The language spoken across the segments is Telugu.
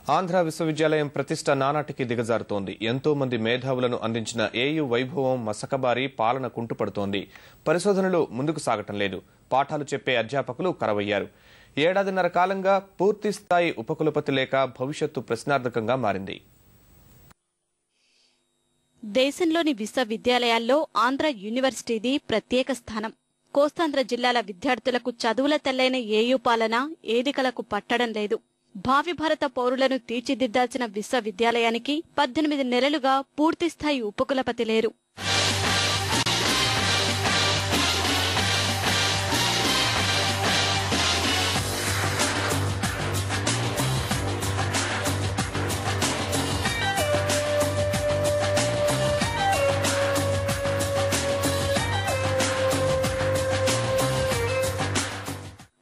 ఆంధ్ర విశ్వవిద్యాలయం ప్రతిష్ట నానాటికి దిగజారుతోంది. ఎంతో మంది మేధావులను అందించిన ఏయూ వైభవం మసకబారి పాలన కుంటుపడుతోంది. పరిశోధనలు ముందుకు సాగటం లేదు. పాఠాలు చెప్పే అధ్యాపకులు కరవయ్యారు. ఏడాదిన్నర కాలంగా పూర్తిస్థాయి ఉపకులపతి లేక భవిష్యత్తు ప్రశ్నార్థకంగా మారింది. దేశంలోని విశ్వవిద్యాలయాల్లో ఆంధ్ర యూనివర్సిటీది ప్రత్యేక స్థానం. కోస్తాంధ్ర జిల్లాల విద్యార్థులకు చదువుల తెల్లైన ఏయూ పాలన ఏదికలకు పట్టడం లేదు. భావి భారత పౌరులను తీర్చిదిద్దాల్సిన విశ్వవిద్యాలయానికి 18 నెలలుగా పూర్తిస్థాయి ఉపకులపతి లేరు.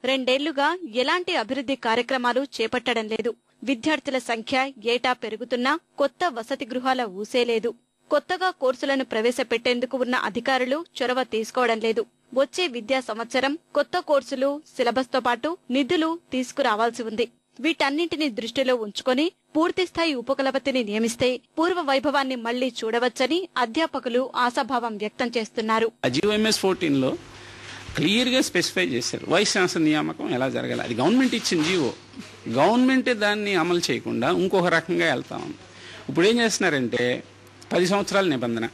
రెండేళ్లుగా ఎలాంటి అభివృద్ధి కార్యక్రమాలు చేపట్టడం లేదు. విద్యార్థుల సంఖ్య ఏటా పెరుగుతున్నా కొత్త వసతి గృహాల ఊసేలేదు. కొత్తగా కోర్సులను ప్రవేశపెట్టేందుకు ఉన్న అధికారులు చొరవ తీసుకోవడం లేదు. వచ్చే విద్యా సంవత్సరం కొత్త కోర్సులు, సిలబస్తో పాటు నిధులు తీసుకురావాల్సి ఉంది. వీటన్నింటినీ దృష్టిలో ఉంచుకొని పూర్తిస్థాయి ఉపకులపతిని నియమిస్తే పూర్వ వైభవాన్ని మళ్లీ చూడవచ్చని అధ్యాపకులు ఆశాభావం వ్యక్తం చేస్తున్నారు. క్లియర్గా స్పెసిఫై చేశారు వైస్ ఛాన్సలర్ నియామకం ఎలా జరగాలి. అది గవర్నమెంట్ ఇచ్చిన జీవో. గవర్నమెంటే దాన్ని అమలు చేయకుండా ఇంకొక రకంగా వెళ్తాం. ఇప్పుడు ఏం చేస్తున్నారంటే 10 సంవత్సరాల నిబంధన.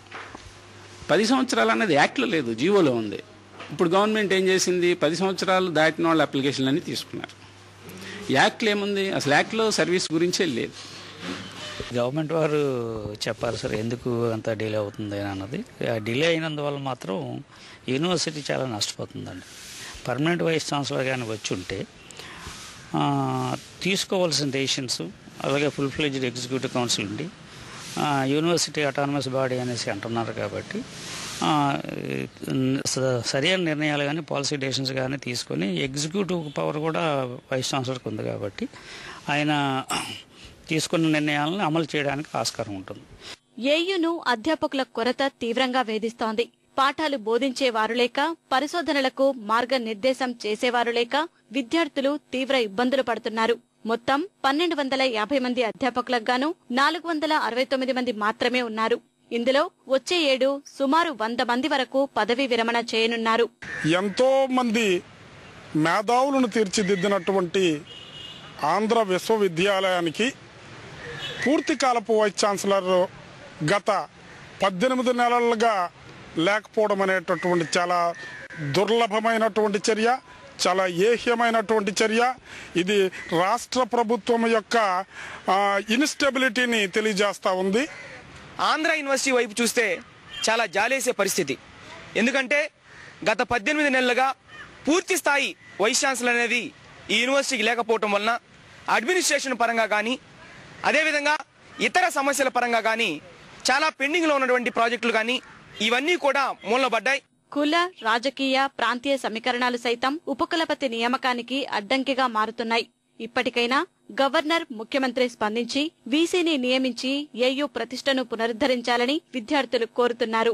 10 సంవత్సరాలు అన్నది యాక్ట్లో లేదు, జీవోలో ఉంది. ఇప్పుడు గవర్నమెంట్ ఏం చేసింది, 10 సంవత్సరాలు దాటిన వాళ్ళ అప్లికేషన్లన్నీ తీసుకున్నారు. యాక్ట్లో ఏముంది, అసలు యాక్ట్లో సర్వీస్ గురించే లేదు. గవర్నమెంట్ వారు చెప్పారు సార్ ఎందుకు అంత డిలే అవుతుంది అన్నది. ఆ డిలే అయినందువల్ల మాత్రం యూనివర్సిటీ చాలా నష్టపోతుందండి. పర్మనెంట్ వైస్ ఛాన్సలర్ కానీ వచ్చి ఉంటే తీసుకోవాల్సిన డెసిషన్స్, అలాగే ఫుల్ ఫ్లెడ్జ్డ్ ఎగ్జిక్యూటివ్ కౌన్సిల్ ఉండి యూనివర్సిటీ అటానమస్ బాడీ అనేసి అంటున్నారు కాబట్టి సరైన నిర్ణయాలు కానీ పాలసీ డెసిషన్స్ కానీ తీసుకొని ఎగ్జిక్యూటివ్ పవర్ కూడా వైస్ ఛాన్సలర్కి ఉంది కాబట్టి ఆయన తీసుకున్న నిర్ణయాలను అమలు చేయడానికి ఆస్కారం ఉంటుంది. ఏయూను అధ్యాపకుల కొరత తీవ్రంగా వేధిస్తోంది. పాఠాలు బోధించేవారు లేక, పరిశోధనలకు మార్గనిర్దేశం చేసేవారు లేక విద్యార్థులు తీవ్ర ఇబ్బందులు పడుతున్నారు. మొత్తం 1250 మంది అధ్యాపకులకు గాను 469 మంది మాత్రమే ఉన్నారు. ఇందులో వచ్చే ఏడు సుమారు 100 మంది వరకు పదవీ విరమణ చేయనున్నారు. ఎంతో మంది మేధావులను తీర్చిదిద్దినటువంటి ఆంధ్ర విశ్వవిద్యాలయానికి పూర్తికాలపు వైస్ ఛాన్సలర్ గత 18 నెలలుగా లేకపోవడం అనేటటువంటి చాలా దుర్లభమైనటువంటి చర్య, చాలా ఏహ్యమైనటువంటి చర్య. ఇది రాష్ట్ర ప్రభుత్వం యొక్క ఇన్స్టెబిలిటీని తెలియజేస్తూ ఉంది. ఆంధ్ర యూనివర్సిటీ వైపు చూస్తే చాలా జాలేసే పరిస్థితి. ఎందుకంటే గత 18 నెలలుగా పూర్తి స్థాయి వైస్ ఛాన్సలర్ అనేది ఈ యూనివర్సిటీకి లేకపోవటం వలన అడ్మినిస్ట్రేషన్ పరంగా కానీ, అదేవిధంగా ఇతర సమస్యల పరంగా కానీ చాలా పెండింగ్లో ఉన్నటువంటి ప్రాజెక్టులు కానీ ఇవన్నీ కూడా మూలబడ్డాయి. కుల, రాజకీయ, ప్రాంతీయ సమీకరణాలు సైతం ఉపకులపతి నియామకానికి అడ్డంకిగా మారుతున్నాయి. ఇప్పటికైనా గవర్నర్, ముఖ్యమంత్రి స్పందించి వీసీని నియమించి ఏయూ ప్రతిష్టను పునరుద్ధరించాలని విద్యార్థులు కోరుతున్నారు.